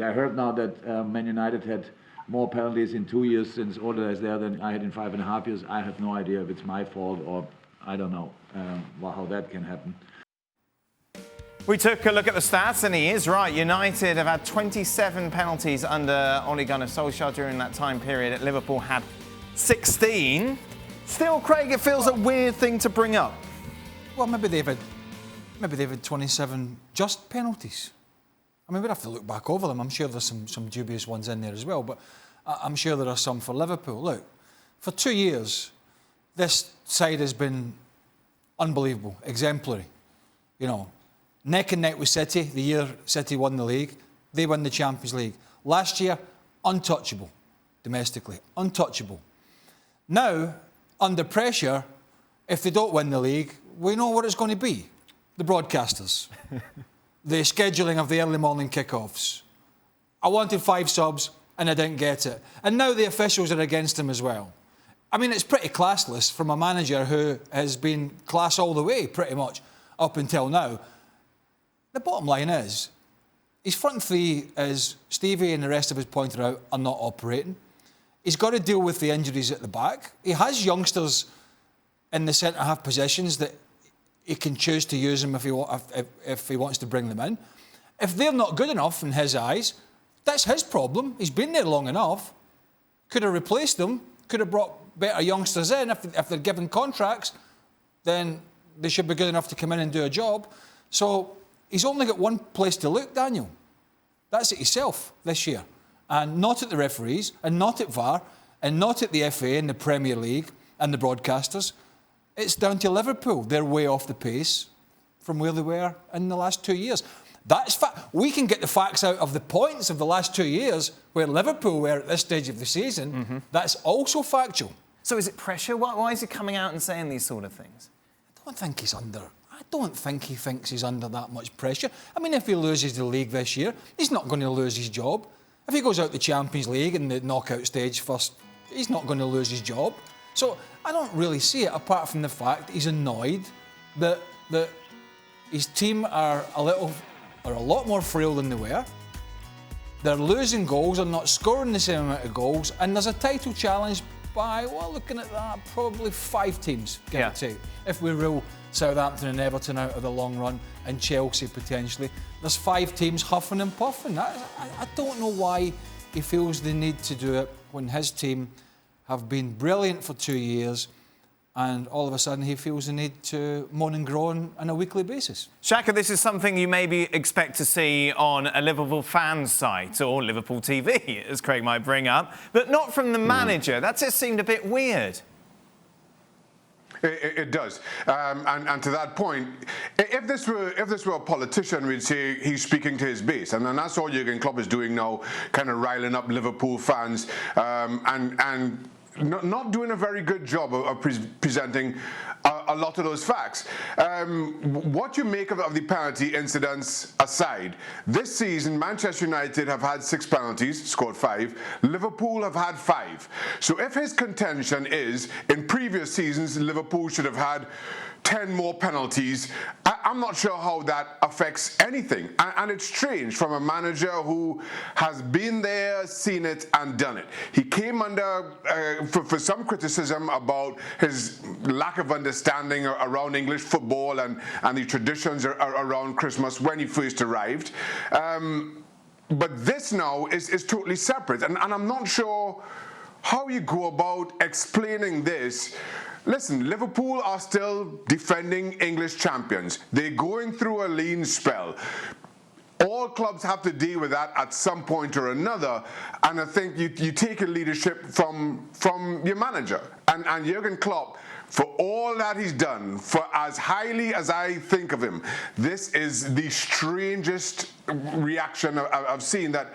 I heard now that Man United had more penalties in 2 years since Ole is there than I had in 5.5 years. I have no idea if it's my fault or I don't know how that can happen. We took a look at the stats, and he is right. United have had 27 penalties under Ole Gunnar Solskjaer during that time period. At Liverpool had 16. Still, Craig, it feels a weird thing to bring up. Well, maybe they've had 27 just penalties. I mean, we'd have to look back over them. I'm sure there's some dubious ones in there as well, but I'm sure there are some for Liverpool. Look, for 2 years, this side has been unbelievable, exemplary. You know, neck and neck with City, the year City won the league. They won the Champions League. Last year, untouchable domestically, untouchable. Now, under pressure, if they don't win the league, we know what it's going to be. The broadcasters. The scheduling of the early morning kickoffs. I wanted 5 subs and I didn't get it. And now the officials are against him as well. I mean, it's pretty classless from a manager who has been class all the way, pretty much, up until now. The bottom line is, his front three, as Stevie and the rest of us pointed out, are not operating. He's got to deal with the injuries at the back. He has youngsters in the centre-half positions that he can choose to use them if he wants to bring them in. If they're not good enough in his eyes, that's his problem. He's been there long enough. Could have replaced them. Could have brought better youngsters in. If they're given contracts, then they should be good enough to come in and do a job. So he's only got one place to look, Daniel. That's at himself this year. And not at the referees, and not at VAR, and not at the FA and the Premier League and the broadcasters. It's down to Liverpool. They're way off the pace from where they were in the last 2 years. That's fact. We can get the facts out of the points of the last 2 years where Liverpool were at this stage of the season. Mm-hmm. That's also factual. So is it pressure? Why is he coming out and saying these sort of things? I don't think he thinks he's under that much pressure. I mean, if he loses the league this year, he's not going to lose his job. If he goes out the Champions League in the knockout stage first, he's not going to lose his job. So I don't really see it, apart from the fact he's annoyed that his team are a lot more frail than they were. They're losing goals, they're not scoring the same amount of goals, and there's a title challenge by, well, looking at that, probably 5 teams, give or take. If we rule Southampton and Everton out of the long run, and Chelsea potentially, there's 5 teams huffing and puffing. I don't know why he feels the need to do it when his team have been brilliant for 2 years, and all of a sudden he feels the need to moan and groan on a weekly basis. Shaka, this is something you maybe expect to see on a Liverpool fan site or Liverpool TV, as Craig might bring up, but not from the manager. That just seemed a bit weird. It does, and to that point, if this were a politician, we'd say he's speaking to his base, and that's all Jurgen Klopp is doing now, kind of riling up Liverpool fans, and not doing a very good job of presenting a lot of those facts. What you make of the penalty incidents aside, this season Manchester United have had 6 penalties, scored 5. Liverpool have had 5. So if his contention is, in previous seasons Liverpool should have had 10 more penalties, I'm not sure how that affects anything. And it's strange from a manager who has been there, seen it and done it. He came under for some criticism about his lack of understanding around English football and the traditions around Christmas when he first arrived. But this now is totally separate. And I'm not sure how you go about explaining this. Listen, Liverpool are still defending English champions. They're going through a lean spell. All clubs have to deal with that at some point or another, and I think you take a leadership from your manager. And Jurgen Klopp, for all that he's done, for as highly as I think of him, this is the strangest reaction I've seen that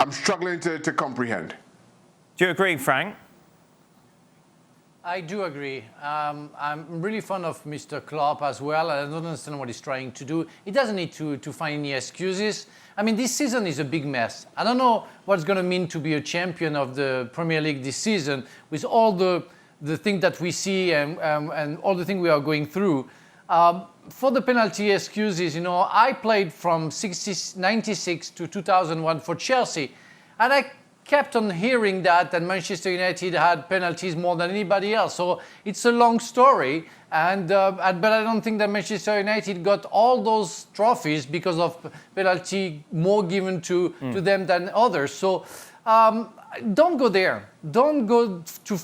I'm struggling to comprehend. Do you agree, Frank? I do agree. I'm really fond of Mr. Klopp as well. I don't understand what he's trying to do. He doesn't need to find any excuses. I mean, this season is a big mess. I don't know what it's going to mean to be a champion of the Premier League this season with all the things that we see and all the things we are going through. For the penalty excuses, I played from 96 to 2001 for Chelsea, and I kept on hearing that Manchester United had penalties more than anybody else. So it's a long story, but I don't think that Manchester United got all those trophies because of penalty more given to them than others. So don't go there. Don't go to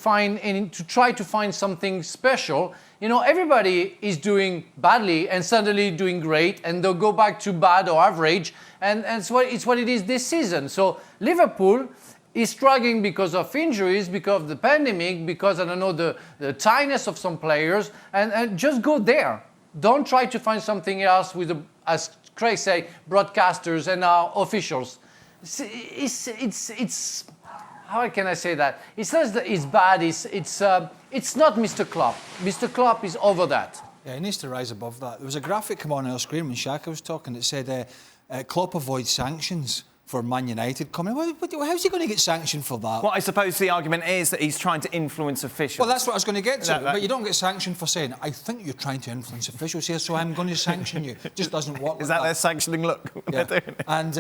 try to find something special. Everybody is doing badly and suddenly doing great, and they'll go back to bad or average, and it's what it is this season. So Liverpool is struggling because of injuries, because of the pandemic, because, I don't know, the tiredness of some players, and just go there. Don't try to find something else with, as Craig say, broadcasters and our officials. It's how can I say that? It's not that it's bad, it's not Mr. Klopp. Mr. Klopp is over that. Yeah, he needs to rise above that. There was a graphic come on our screen when Shaka was talking that said Klopp avoids sanctions for Man United coming. How's he going to get sanctioned for that? Well, I suppose the argument is that he's trying to influence officials. Well, that's what I was going to get to. But you don't get sanctioned for saying, I think you're trying to influence officials here, so I'm going to sanction you. It just doesn't work. Is that their sanctioning look? Yeah. And,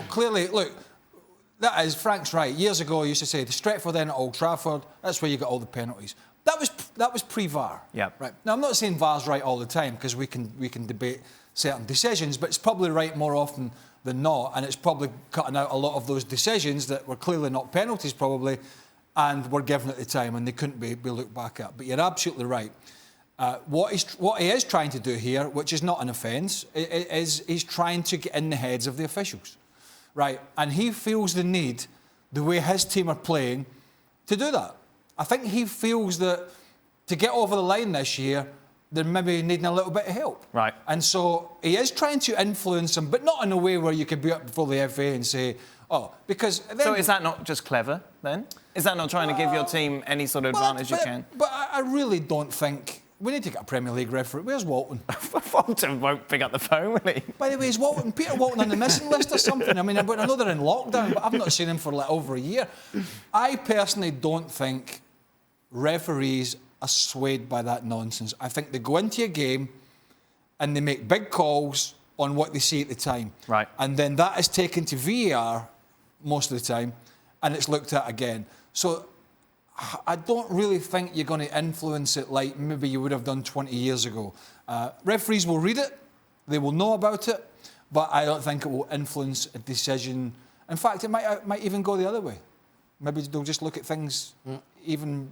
clearly, look, that is, Frank's right. Years ago, he used to say, the Stretford end at Old Trafford, that's where you get all the penalties. That was pre-VAR. Yeah. Right. Now, I'm not saying VAR's right all the time, because we can debate certain decisions, but it's probably right more often than not, and it's probably cutting out a lot of those decisions that were clearly not penalties, probably, and were given at the time, and they couldn't be looked back at. But you're absolutely right. What he is trying to do here, which is not an offence, is he's trying to get in the heads of the officials. Right, and he feels the need, the way his team are playing, to do that. I think he feels that to get over the line this year, they're maybe needing a little bit of help. Right. And so he is trying to influence them, but not in a way where you could be up before the FA and say, because... Then, so is that not just clever, then? Is that not trying to give your team any sort of advantage you can? But I really don't think... We need to get a Premier League referee. Where's Walton? Walton won't pick up the phone, will he? By the way, is Peter Walton on the missing list or something? I mean, I know they're in lockdown, but I've not seen him for over a year. I personally don't think referees are swayed by that nonsense. I think they go into a game and they make big calls on what they see at the time. Right. And then that is taken to VAR most of the time, and it's looked at again. So I don't really think you're going to influence it like maybe you would have done 20 years ago. Referees will read it, they will know about it, but I don't think it will influence a decision. In fact, it might even go the other way. Maybe they'll just look at things even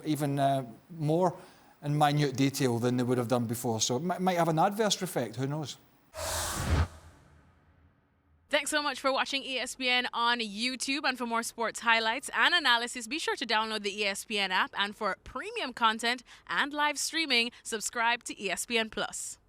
more in minute detail than they would have done before. So it might have an adverse effect, who knows? Thanks so much for watching ESPN on YouTube. And for more sports highlights and analysis, be sure to download the ESPN app. And for premium content and live streaming, subscribe to ESPN Plus.